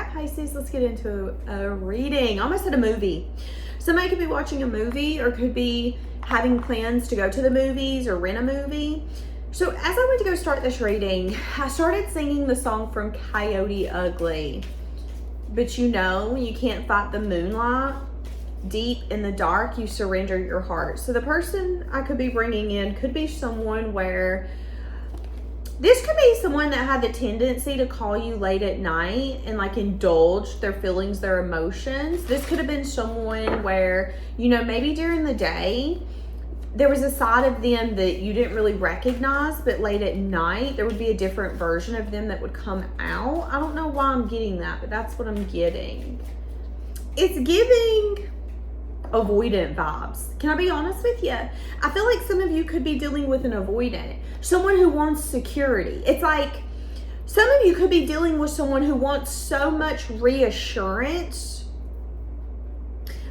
right, Pisces, let's get into a reading. Almost at a movie. Somebody could be watching a movie or could be having plans to go to the movies or rent a movie. So as I went to go start this reading, I started singing the song from Coyote Ugly. But you know, when you can't fight the moonlight, deep in the dark, you surrender your heart. So the person I could be bringing in could be someone where this could be someone that had the tendency to call you late at night and like indulge their feelings, their emotions. This could have been someone where, you know, maybe during the day, there was a side of them that you didn't really recognize, but late at night, there would be a different version of them that would come out. I don't know why I'm getting that, but that's what I'm getting. It's giving avoidant vibes. Can I be honest with you? I feel like some of you could be dealing with an avoidant, someone who wants security. It's like some of you could be dealing with someone who wants so much reassurance.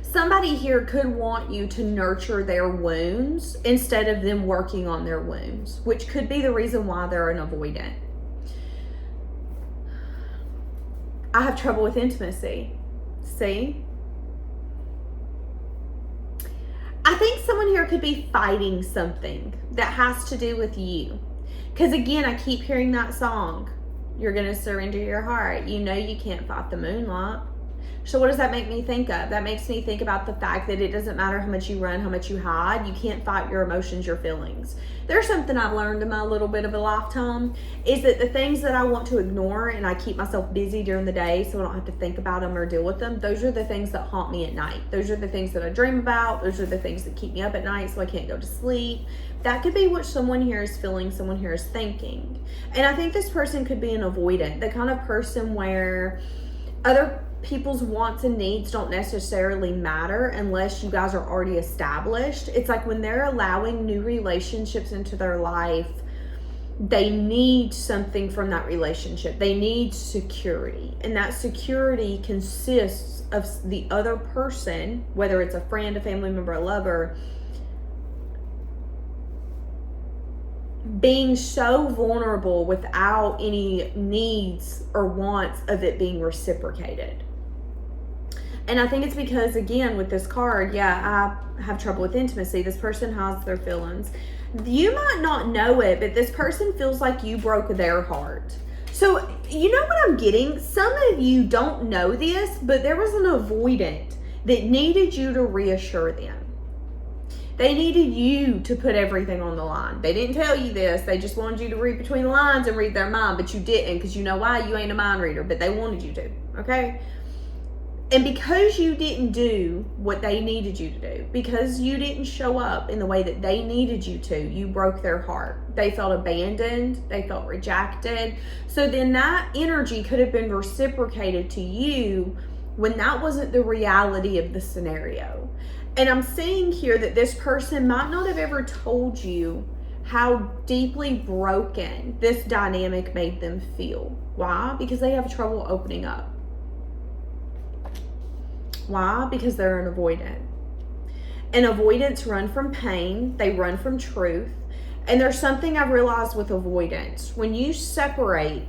Somebody here could want you to nurture their wounds instead of them working on their wounds, which could be the reason why they're an avoidant. I have trouble with intimacy. See? I think someone here could be fighting something that has to do with you. Because again, I keep hearing that song. You're going to surrender your heart. You know you can't fight the moonlight. So what does that make me think of? That makes me think about the fact that it doesn't matter how much you run, how much you hide. You can't fight your emotions, your feelings. There's something I've learned in my little bit of a lifetime is that the things that I want to ignore and I keep myself busy during the day so I don't have to think about them or deal with them, those are the things that haunt me at night. Those are the things that I dream about. Those are the things that keep me up at night so I can't go to sleep. That could be what someone here is feeling, someone here is thinking. And I think this person could be an avoidant, the kind of person where other people's wants and needs don't necessarily matter unless you guys are already established. It's like when they're allowing new relationships into their life, they need something from that relationship. They need security. And that security consists of the other person, whether it's a friend, a family member, a lover, being so vulnerable without any needs or wants of it being reciprocated. And I think it's because, again, with this card, yeah, I have trouble with intimacy. This person has their feelings. You might not know it, but this person feels like you broke their heart. So, you know what I'm getting? Some of you don't know this, but there was an avoidant that needed you to reassure them. They needed you to put everything on the line. They didn't tell you this. They just wanted you to read between the lines and read their mind, but you didn't because you know why? You ain't a mind reader, but they wanted you to, okay? And because you didn't do what they needed you to do, because you didn't show up in the way that they needed you to, you broke their heart. They felt abandoned. They felt rejected. So then that energy could have been reciprocated to you when that wasn't the reality of the scenario. And I'm seeing here that this person might not have ever told you how deeply broken this dynamic made them feel. Why? Because they have trouble opening up. Why? Because they're an avoidant. And avoidants run from pain. They run from truth. And there's something I've realized with avoidance. When you separate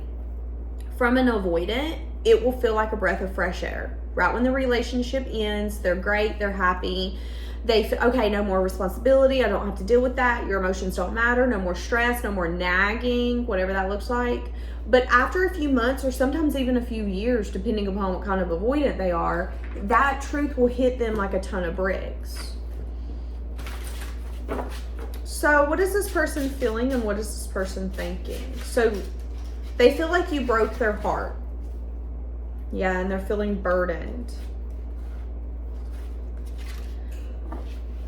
from an avoidant, it will feel like a breath of fresh air. Right when the relationship ends, they're great, they're happy. They feel, okay, no more responsibility. I don't have to deal with that. Your emotions don't matter. No more stress, no more nagging, whatever that looks like. But after a few months or sometimes even a few years, depending upon what kind of avoidant they are, that truth will hit them like a ton of bricks. So what is this person feeling and what is this person thinking? So they feel like you broke their heart. Yeah, and they're feeling burdened.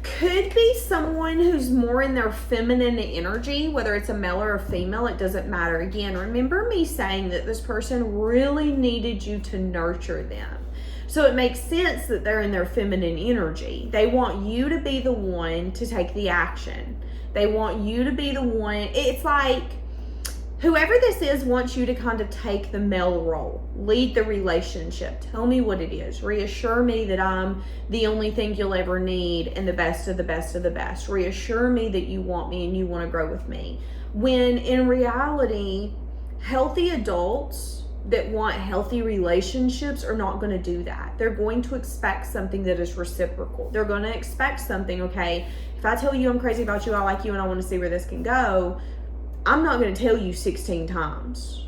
Could be someone who's more in their feminine energy, whether it's a male or a female, it doesn't matter. Again, remember me saying that this person really needed you to nurture them. So it makes sense that they're in their feminine energy. They want you to be the one to take the action. They want you to be the one. It's like whoever this is wants you to kind of take the male role, lead the relationship. Tell me what it is. Reassure me that I'm the only thing you'll ever need and the best of the best of the best. Reassure me that you want me and you want to grow with me. When in reality, healthy adults that want healthy relationships are not going to do that. They're going to expect something that is reciprocal. They're going to expect something, okay, if I tell you I'm crazy about you, I like you, and I want to see where this can go, I'm not going to tell you 16 times.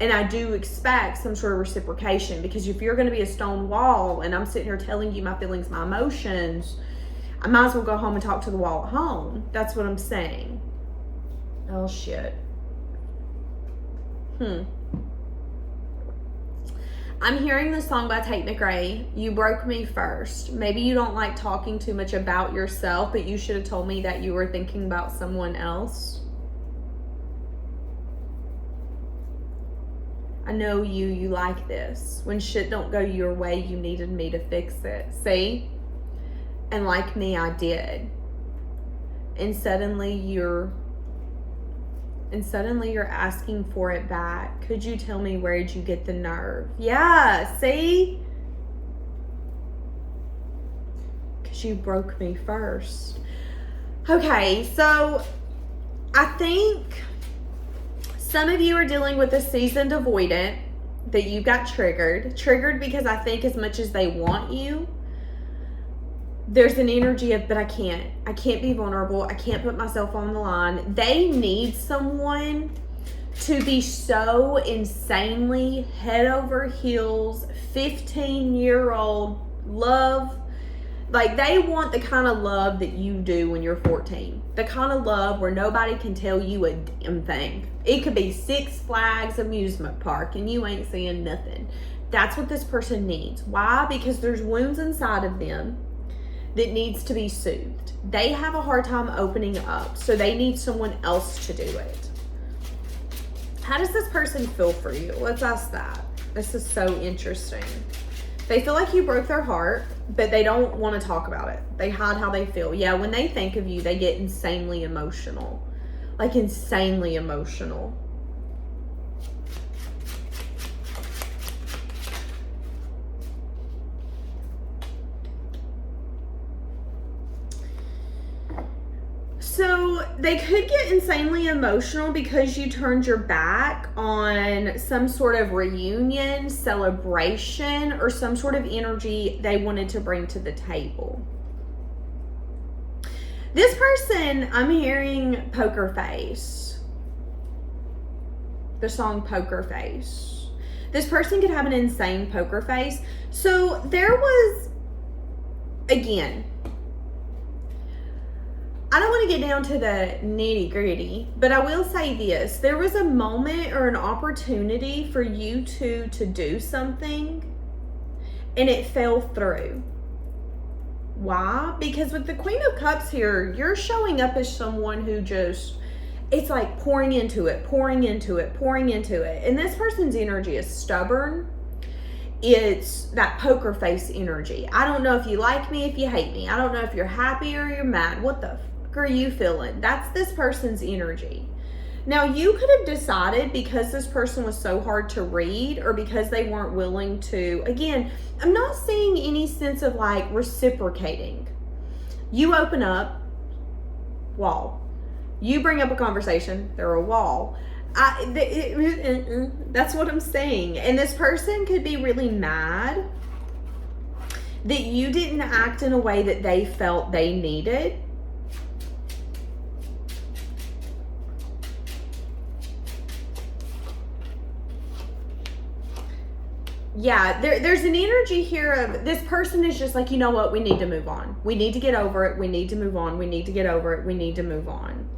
And I do expect some sort of reciprocation, because if you're going to be a stone wall and I'm sitting here telling you my feelings, my emotions, I might as well go home and talk to the wall at home. That's what I'm saying. Oh, shit. I'm hearing the song by Tate McRae, You Broke Me First. Maybe you don't like talking too much about yourself, but you should have told me that you were thinking about someone else. I know you like this. When shit don't go your way, you needed me to fix it. See? And like me, I did. And suddenly you're asking for it back. Could you tell me, where did you get the nerve? Yeah, see? Because you broke me first. Okay, so I think some of you are dealing with a seasoned avoidant that you got triggered because I think as much as they want you, there's an energy of, but I can't be vulnerable. I can't put myself on the line. They need someone to be so insanely head over heels, 15-year-old love. Like, they want the kind of love that you do when you're 14. The kind of love where nobody can tell you a damn thing. It could be Six Flags amusement park and you ain't seeing nothing. That's what this person needs. Why? Because there's wounds inside of them that needs to be soothed. They have a hard time opening up, so they need someone else to do it. How does this person feel for you? Let's ask that. This is so interesting. They feel like you broke their heart, but they don't want to talk about it. They hide how they feel. Yeah, when they think of you, they get insanely emotional. Like, insanely emotional. So they could get insanely emotional because you turned your back on some sort of reunion, celebration, or some sort of energy they wanted to bring to the table. This person, I'm hearing Poker Face. The song Poker Face. This person could have an insane poker face. So there was, again, I don't want to get down to the nitty gritty, but I will say this. There was a moment or an opportunity for you two to do something, and it fell through. Why? Because with the Queen of Cups here, you're showing up as someone who just, it's like pouring into it. And this person's energy is stubborn. It's that poker face energy. I don't know if you like me, if you hate me. I don't know if you're happy or you're mad. What the fuck are you feeling? That's this person's energy. Now, you could have decided, because this person was so hard to read, or because they weren't willing to, again, I'm not seeing any sense of like reciprocating. You open up, wall. You bring up a conversation, they're a wall. That's what I'm saying. And this person could be really mad that you didn't act in a way that they felt they needed. Yeah, there's an energy here of this person is just like, you know what, we need to move on. We need to get over it. We need to move on. We need to get over it. We need to move on.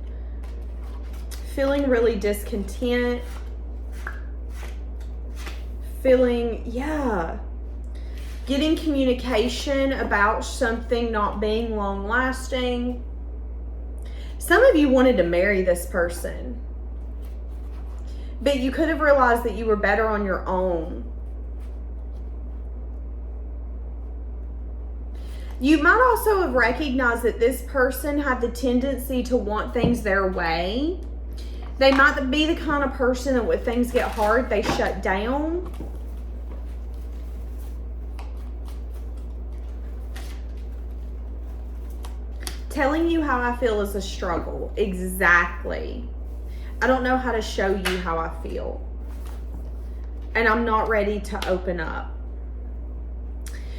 Feeling really discontent. Feeling, yeah. Getting communication about something not being long lasting. Some of you wanted to marry this person, but you could have realized that you were better on your own. You might also have recognized that this person had the tendency to want things their way. They might be the kind of person that when things get hard, they shut down. Telling you how I feel is a struggle. Exactly. I don't know how to show you how I feel. and I'm not ready to open up.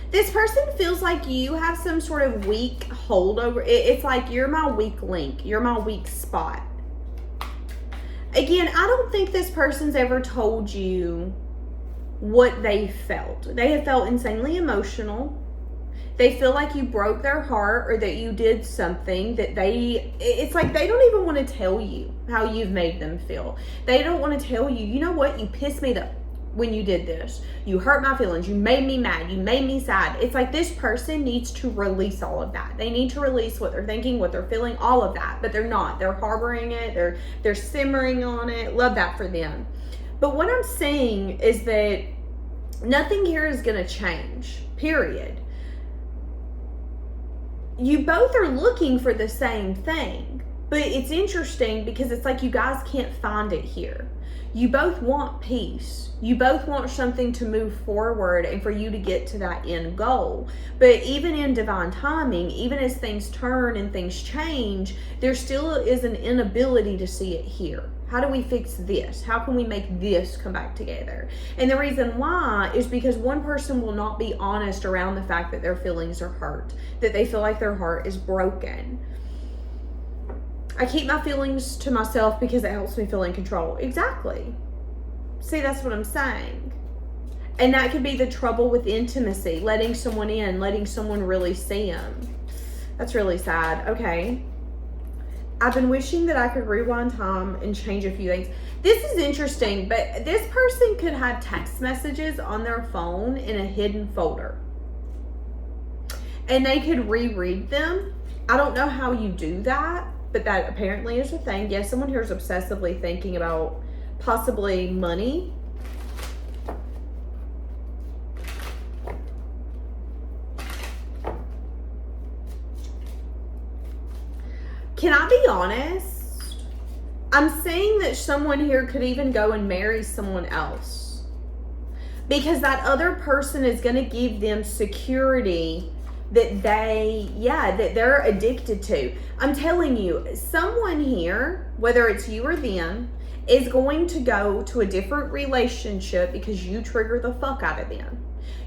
This person feels like you have some sort of weak hold over it. It's like you're my weak link. You're my weak spot. Again, I don't think this person's ever told you what they felt. They have felt insanely emotional. They feel like you broke their heart or that you did something that it's like they don't even want to tell you how you've made them feel. They don't want to tell you, you know what, you pissed me the when you did this. You hurt my feelings. You made me mad. You made me sad. It's like this person needs to release all of that. They need to release what they're thinking, what they're feeling, all of that. But they're not. They're harboring it. They're simmering on it. Love that for them. But what I'm saying is that nothing here is going to change. Period. You both are looking for the same thing. But it's interesting because it's like you guys can't find it here. You both want peace. You both want something to move forward and for you to get to that end goal. But even in divine timing, even as things turn and things change, there still is an inability to see it here. How do we fix this? How can we make this come back together? And the reason why is because one person will not be honest around the fact that their feelings are hurt, that they feel like their heart is broken. I keep my feelings to myself because it helps me feel in control. Exactly. See, that's what I'm saying. And that could be the trouble with intimacy, letting someone in, letting someone really see them. That's really sad. Okay. I've been wishing that I could rewind time and change a few things. This is interesting, but this person could have text messages on their phone in a hidden folder. And they could reread them. I don't know how you do that. But that apparently is a thing. Yes, someone here is obsessively thinking about possibly money. Can I be honest? I'm saying that someone here could even go and marry someone else. Because that other person is going to give them security that they're addicted to. I'm telling you, someone here, whether it's you or them, is going to go to a different relationship because you trigger the fuck out of them.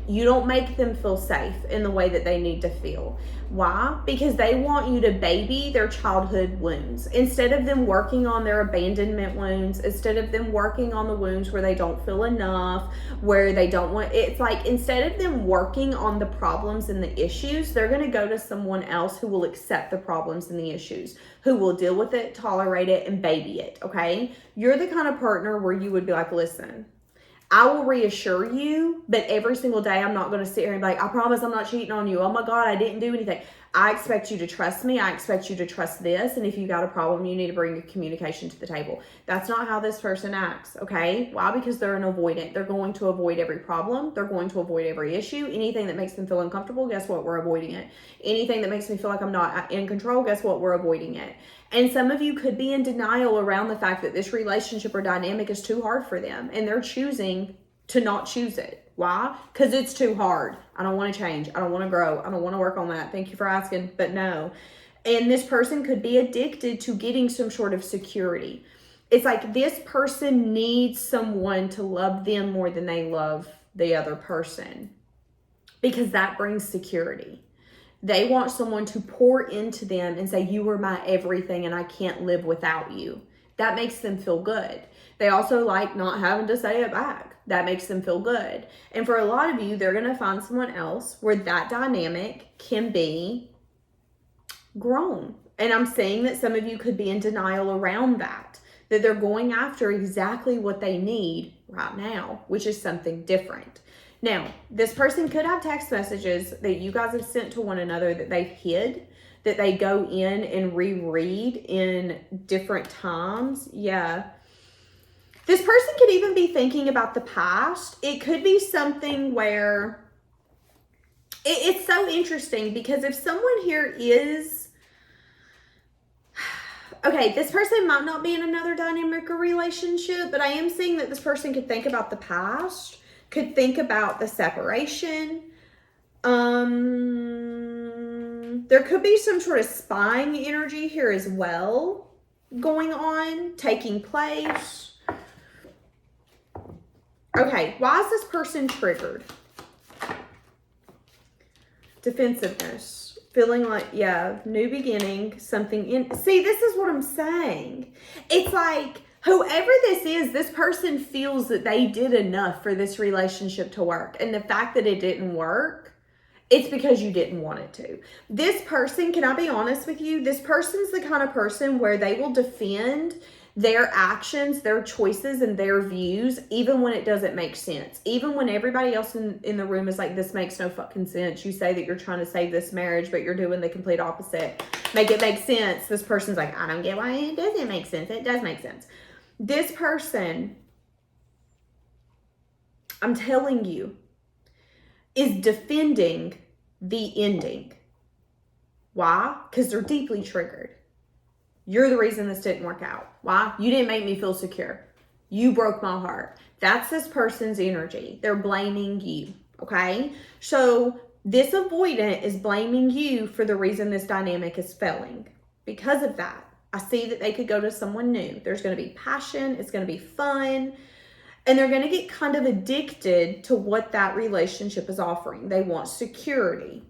You don't make them feel safe in the way that they need to feel. Why? Because they want you to baby their childhood wounds. Instead of them working on their abandonment wounds, instead of them working on the wounds where they don't feel enough, where they don't want, it's like instead of them working on the problems and the issues, they're going to go to someone else who will accept the problems and the issues, who will deal with it, tolerate it, and baby it, okay? You're the kind of partner where you would be like, listen, I will reassure you, but every single day I'm not going to sit here and be like, I promise I'm not cheating on you. Oh my God, I didn't do anything. I expect you to trust me. I expect you to trust this. And if you got a problem, you need to bring your communication to the table. That's not how this person acts, okay? Why? Because they're an avoidant. They're going to avoid every problem. They're going to avoid every issue. Anything that makes them feel uncomfortable, guess what? We're avoiding it. Anything that makes me feel like I'm not in control, guess what? We're avoiding it. And some of you could be in denial around the fact that this relationship or dynamic is too hard for them. And they're choosing to not choose it. Why? Because it's too hard. I don't want to change. I don't want to grow. I don't want to work on that. Thank you for asking, but no. And this person could be addicted to getting some sort of security. It's like this person needs someone to love them more than they love the other person, because that brings security. They want someone to pour into them and say, you are my everything and I can't live without you. That makes them feel good. They also like not having to say it back. That makes them feel good. And for a lot of you, they're going to find someone else where that dynamic can be grown. And I'm saying that some of you could be in denial around that they're going after exactly what they need right now, which is something different. Now, this person could have text messages that you guys have sent to one another that they've hid, that they go in and reread in different times. Yeah. This person could even be thinking about the past. It could be something where it's so interesting, because if someone here is, okay, this person might not be in another dynamic or relationship, but I am seeing that this person could think about the past, could think about the separation. There could be some sort of spying energy here as well going on, taking place. Okay, why is this person triggered? Defensiveness. Feeling like, yeah, new beginning, something in. See, this is what I'm saying. It's like, whoever this is, this person feels that they did enough for this relationship to work. And the fact that it didn't work, it's because you didn't want it to. This person, can I be honest with you? This person's the kind of person where they will defend their actions, their choices, and their views, even when it doesn't make sense. Even when everybody else in the room is like, this makes no fucking sense. You say that you're trying to save this marriage, but you're doing the complete opposite. Make it make sense. This person's like, I don't get why it doesn't make sense. It does make sense. This person, I'm telling you, is defending the ending. Why? Because they're deeply triggered. You're the reason this didn't work out. Why? You didn't make me feel secure. You broke my heart. That's this person's energy. They're blaming you, okay? So this avoidant is blaming you for the reason this dynamic is failing. Because of that, I see that they could go to someone new. There's going to be passion. It's going to be fun. And they're going to get kind of addicted to what that relationship is offering. They want security.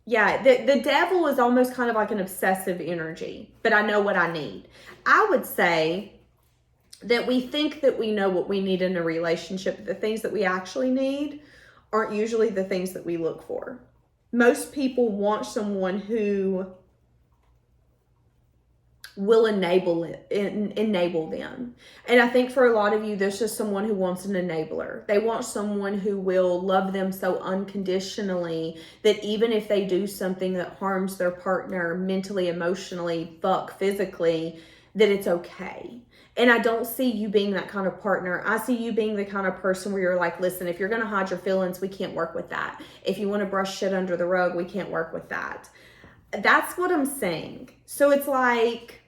Yeah, the devil is almost kind of like an obsessive energy, but I know what I need. I would say that we think that we know what we need in a relationship. The things that we actually need aren't usually the things that we look for. Most people want someone who will enable them. And I think for a lot of you, there's just someone who wants an enabler. They want someone who will love them so unconditionally that even if they do something that harms their partner mentally, emotionally, physically, that it's okay. And I don't see you being that kind of partner. I see you being the kind of person where you're like, listen, if you're going to hide your feelings, we can't work with that. If you want to brush shit under the rug, we can't work with that. That's what I'm saying. So it's like,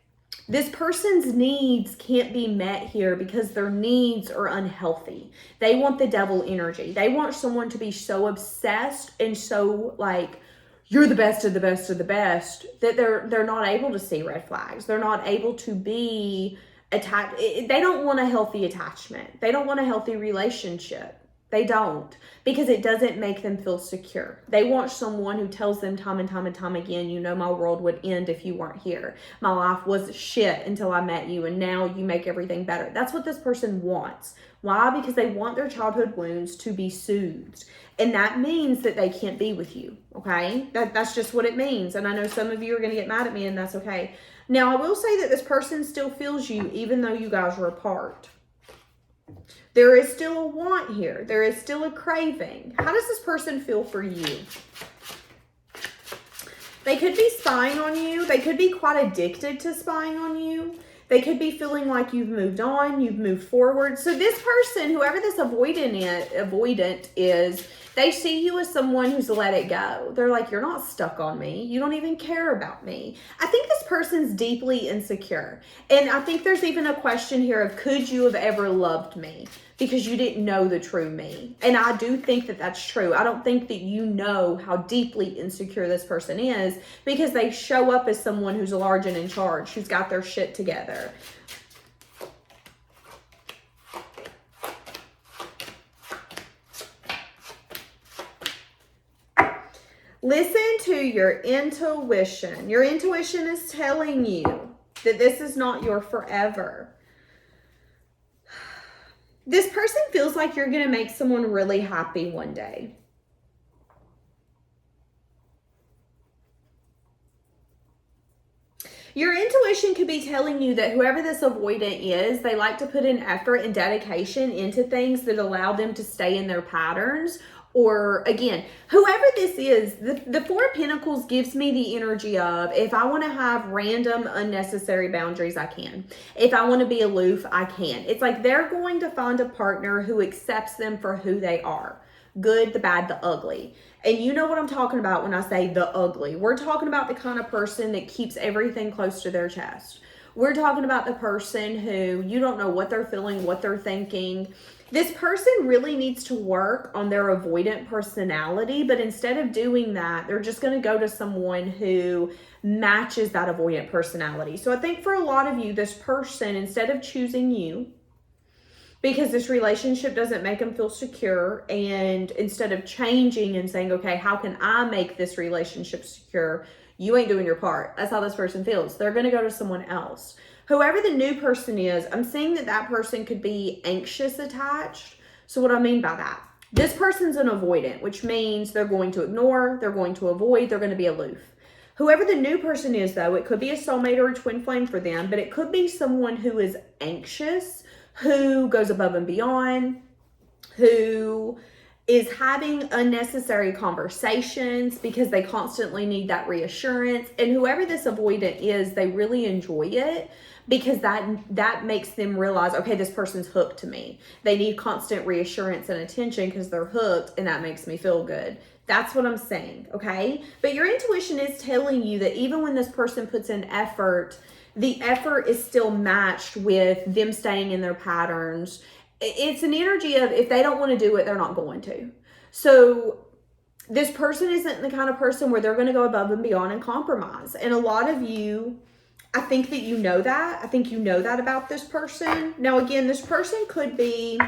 this person's needs can't be met here because their needs are unhealthy. They want the devil energy. They want someone to be so obsessed and so like, you're the best of the best of the best, that they're not able to see red flags. They're not able to be attached. They don't want a healthy attachment. They don't want a healthy relationship. They don't, because it doesn't make them feel secure. They want someone who tells them time and time and time again, you know, my world would end if you weren't here. My life was shit until I met you, and now you make everything better. That's what this person wants. Why? Because they want their childhood wounds to be soothed. And that means that they can't be with you, okay? That's just what it means. And I know some of you are going to get mad at me, and that's okay. Now, I will say that this person still feels you even though you guys are apart. There is still a want here. There is still a craving. How does this person feel for you? They could be spying on you. They could be quite addicted to spying on you. They could be feeling like you've moved on, you've moved forward. So this person, whoever this avoidant is, they see you as someone who's let it go. They're like, you're not stuck on me. You don't even care about me. I think this person's deeply insecure. And I think there's even a question here of, could you have ever loved me? Because you didn't know the true me. And I do think that that's true. I don't think that you know how deeply insecure this person is, because they show up as someone who's large and in charge, who's got their shit together. Listen to your intuition. Your intuition is telling you that this is not your forever. This person feels like you're going to make someone really happy one day. Your intuition could be telling you that whoever this avoidant is, they like to put in effort and dedication into things that allow them to stay in their patterns. Or again, whoever this is, the Four of Pentacles gives me the energy of, if I want to have random unnecessary boundaries, I can. If I want to be aloof, I can. It's like they're going to find a partner who accepts them for who they are. Good, the bad, the ugly. And you know what I'm talking about when I say the ugly. We're talking about the kind of person that keeps everything close to their chest. We're talking about the person who you don't know what they're feeling, what they're thinking. This person really needs to work on their avoidant personality, but instead of doing that, they're just going to go to someone who matches that avoidant personality. So I think for a lot of you, this person, instead of choosing you, because this relationship doesn't make them feel secure. And instead of changing and saying, okay, how can I make this relationship secure? You ain't doing your part. That's how this person feels. They're going to go to someone else. Whoever the new person is, I'm seeing that that person could be anxious attached. So what do I mean by that? This person's an avoidant, which means they're going to ignore, they're going to avoid, they're going to be aloof. Whoever the new person is, though, it could be a soulmate or a twin flame for them, but it could be someone who is anxious, who goes above and beyond, who is having unnecessary conversations because they constantly need that reassurance. And whoever this avoidant is, they really enjoy it because that makes them realize, okay, this person's hooked to me. They need constant reassurance and attention because they're hooked, and that makes me feel good. That's what I'm saying, okay? But your intuition is telling you that even when this person puts in effort, the effort is still matched with them staying in their patterns. It's an energy of if they don't want to do it, they're not going to. So this person isn't the kind of person where they're going to go above and beyond and compromise. And a lot of you, I think that you know that. I think you know that about this person. Now, again, this person could be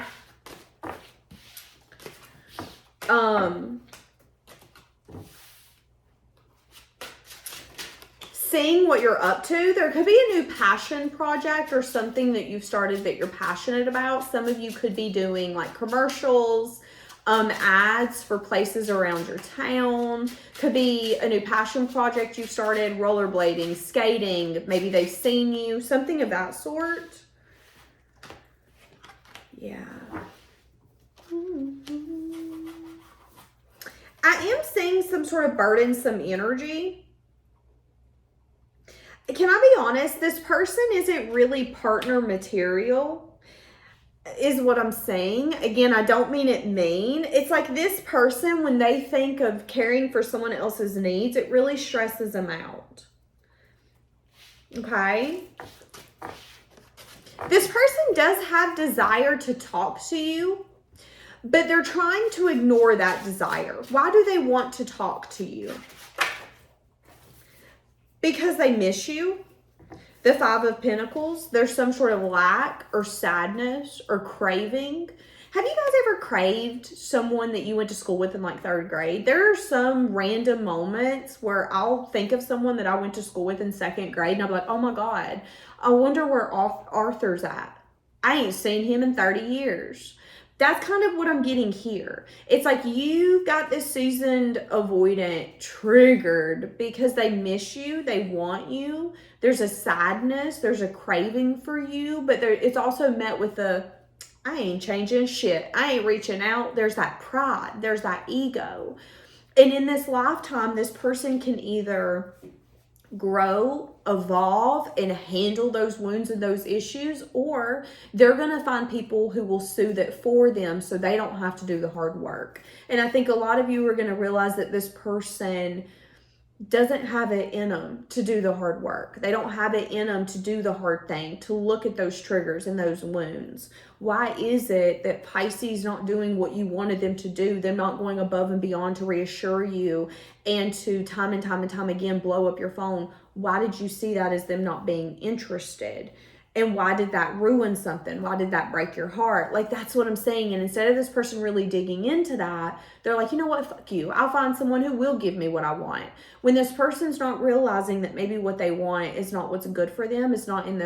seeing what you're up to. There could be a new passion project or something that you've started that you're passionate about. Some of you could be doing like commercials, ads for places around your town. Could be a new passion project you've started, rollerblading, skating. Maybe they've seen you, something of that sort. Yeah. I am seeing some sort of burdensome energy. Can I be honest? This person isn't really partner material, is what I'm saying. Again, I don't mean it mean. It's like this person, when they think of caring for someone else's needs, it really stresses them out. Okay? This person does have desire to talk to you, but they're trying to ignore that desire. Why do they want to talk to you? Because they miss you. The Five of Pentacles, there's some sort of lack or sadness or craving. Have you guys ever craved someone that you went to school with in like 3rd grade? There are some random moments where I'll think of someone that I went to school with in 2nd grade and I'll be like, oh my God, I wonder where Arthur's at. I ain't seen him in 30 years. That's kind of what I'm getting here. It's like you've got this seasoned avoidant triggered because they miss you, they want you. There's a sadness, there's a craving for you, but it's also met with I ain't changing shit. I ain't reaching out. There's that pride, there's that ego. And in this lifetime, this person can either grow, evolve, and handle those wounds and those issues, or they're going to find people who will soothe it for them so they don't have to do the hard work. And I think a lot of you are going to realize that this person doesn't have it in them to do the hard work. They don't have it in them to do the hard thing, to look at those triggers and those wounds. Why is it that Pisces not doing what you wanted them to do, them not going above and beyond to reassure you and to time and time and time again blow up your phone? Why did you see that as them not being interested? And why did that ruin something? Why did that break your heart? Like, that's what I'm saying. And instead of this person really digging into that, they're like, you know what? Fuck you. I'll find someone who will give me what I want. When this person's not realizing that maybe what they want is not what's good for them, it's not in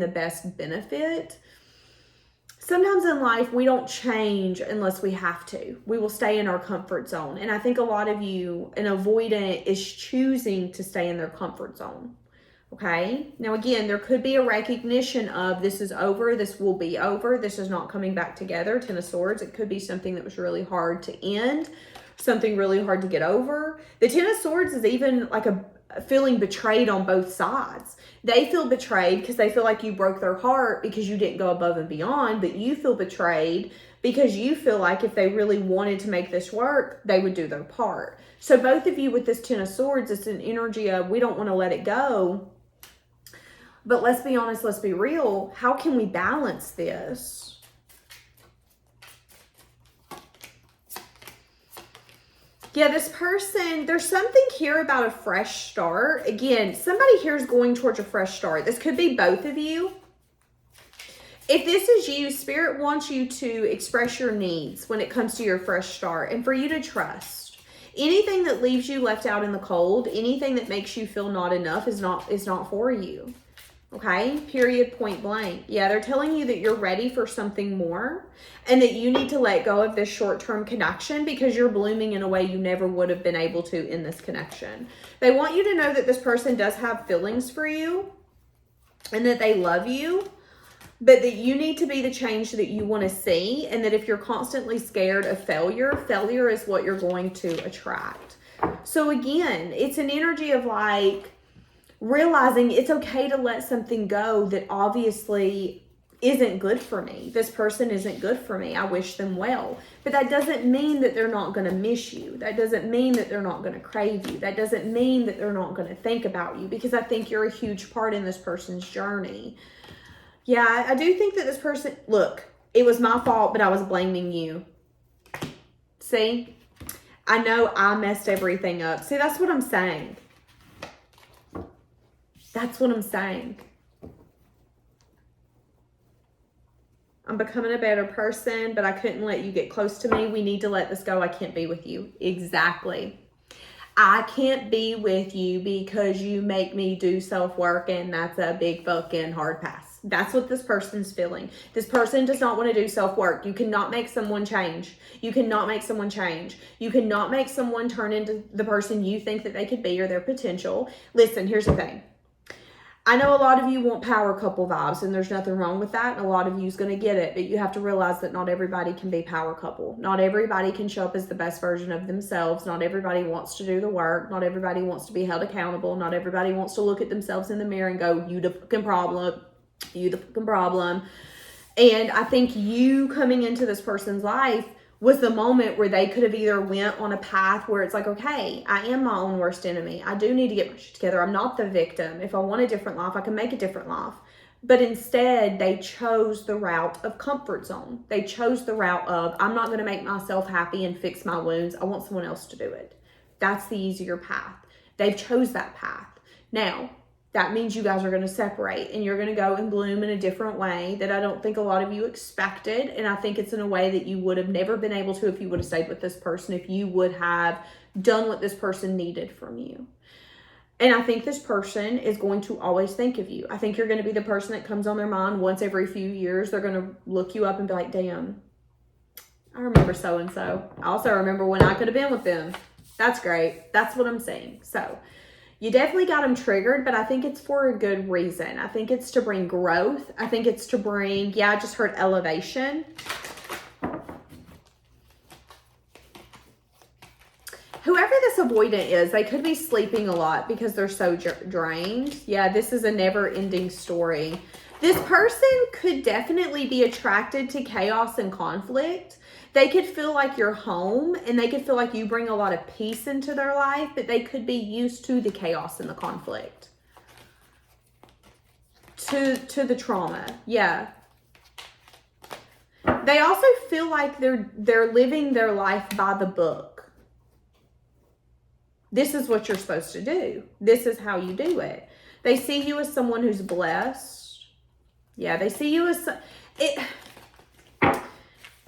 the best benefit. Sometimes in life, we don't change unless we have to. We will stay in our comfort zone. And I think a lot of you, an avoidant, is choosing to stay in their comfort zone. Okay. Now, again, there could be a recognition of this is over. This will be over. This is not coming back together. 10 of Swords. It could be something that was really hard to end, something really hard to get over. The 10 of Swords is even like a feeling betrayed on both sides. They feel betrayed because they feel like you broke their heart because you didn't go above and beyond, but you feel betrayed because you feel like if they really wanted to make this work, they would do their part. So both of you with this 10 of Swords, it's an energy of we don't want to let it go. But let's be honest, let's be real. How can we balance this? Yeah, this person, there's something here about a fresh start. Again, somebody here is going towards a fresh start. This could be both of you. If this is you, Spirit wants you to express your needs when it comes to your fresh start and for you to trust. Anything that leaves you left out in the cold, anything that makes you feel not enough is not for you. Okay? Period, point blank. Yeah, they're telling you that you're ready for something more and that you need to let go of this short-term connection because you're blooming in a way you never would have been able to in this connection. They want you to know that this person does have feelings for you and that they love you, but that you need to be the change that you want to see, and that if you're constantly scared of failure is what you're going to attract. So again, it's an energy of like realizing it's okay to let something go that obviously isn't good for me. This person isn't good for me. I wish them well. But that doesn't mean that they're not going to miss you. That doesn't mean that they're not going to crave you. That doesn't mean that they're not going to think about you, because I think you're a huge part in this person's journey. Yeah, I do think that this person, look, it was my fault, but I was blaming you. See? I know I messed everything up. See, that's what I'm saying. That's what I'm saying. I'm becoming a better person, but I couldn't let you get close to me. We need to let this go. I can't be with you. Exactly. I can't be with you because you make me do self-work, and that's a big fucking hard pass. That's what this person's feeling. This person does not want to do self-work. You cannot make someone change. You cannot make someone change. You cannot make someone turn into the person you think that they could be or their potential. Listen, here's the thing. I know a lot of you want power couple vibes, and there's nothing wrong with that, and a lot of you's going to get it, but you have to realize that not everybody can be power couple. Not everybody can show up as the best version of themselves. Not everybody wants to do the work. Not everybody wants to be held accountable. Not everybody wants to look at themselves in the mirror and go, you the fucking problem. You the fucking problem. And I think you coming into this person's life was the moment where they could have either went on a path where it's like, okay, I am my own worst enemy. I do need to get my shit together. I'm not the victim. If I want a different life, I can make a different life. But instead, they chose the route of comfort zone. They chose the route of, I'm not going to make myself happy and fix my wounds. I want someone else to do it. That's the easier path. They've chose that path. Now, that means you guys are going to separate and you're going to go and bloom in a different way that I don't think a lot of you expected. And I think it's in a way that you would have never been able to if you would have stayed with this person, if you would have done what this person needed from you. And I think this person is going to always think of you. I think you're going to be the person that comes on their mind once every few years. They're going to look you up and be like, damn, I remember so-and-so. I also remember when I could have been with them. That's great. That's what I'm saying. So you definitely got them triggered, but I think it's for a good reason. I think it's to bring growth. I think it's to bring, I just heard elevation. Whoever this avoidant is, they could be sleeping a lot because they're so drained. Yeah, this is a never-ending story. This person could definitely be attracted to chaos and conflict. They could feel like you're home, and they could feel like you bring a lot of peace into their life, but they could be used to the chaos and the conflict. To the trauma. Yeah. They also feel like they're living their life by the book. This is what you're supposed to do. This is how you do it. They see you as someone who's blessed. Yeah, they see you as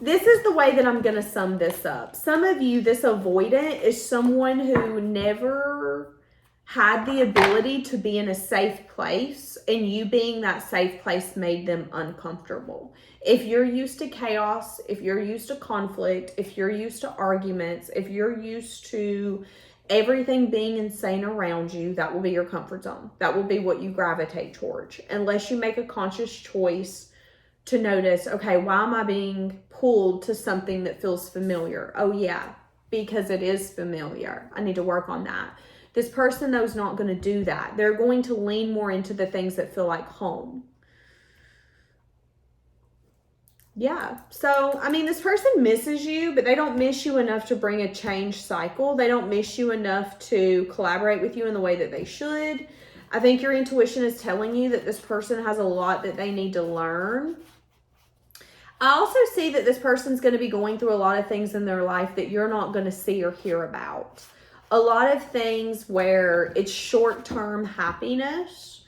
this is the way that I'm going to sum this up. Some of you, this avoidant is someone who never had the ability to be in a safe place, and you being that safe place made them uncomfortable. If you're used to chaos, if you're used to conflict, if you're used to arguments, if you're used to everything being insane around you, that will be your comfort zone. That will be what you gravitate towards. Unless you make a conscious choice to notice, okay, why am I being pulled to something that feels familiar? Oh yeah, because it is familiar. I need to work on that. This person, though, is not going to do that. They're going to lean more into the things that feel like home. Yeah. So, I mean, this person misses you, but they don't miss you enough to bring a change cycle. They don't miss you enough to collaborate with you in the way that they should. I think your intuition is telling you that this person has a lot that they need to learn. I also see that this person's going to be going through a lot of things in their life that you're not going to see or hear about. A lot of things where it's short-term happiness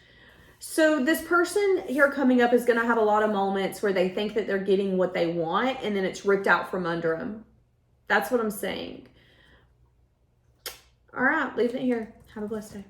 So this person here coming up is going to have a lot of moments where they think that they're getting what they want and then it's ripped out from under them. That's what I'm saying. All right, leaving it here. Have a blessed day.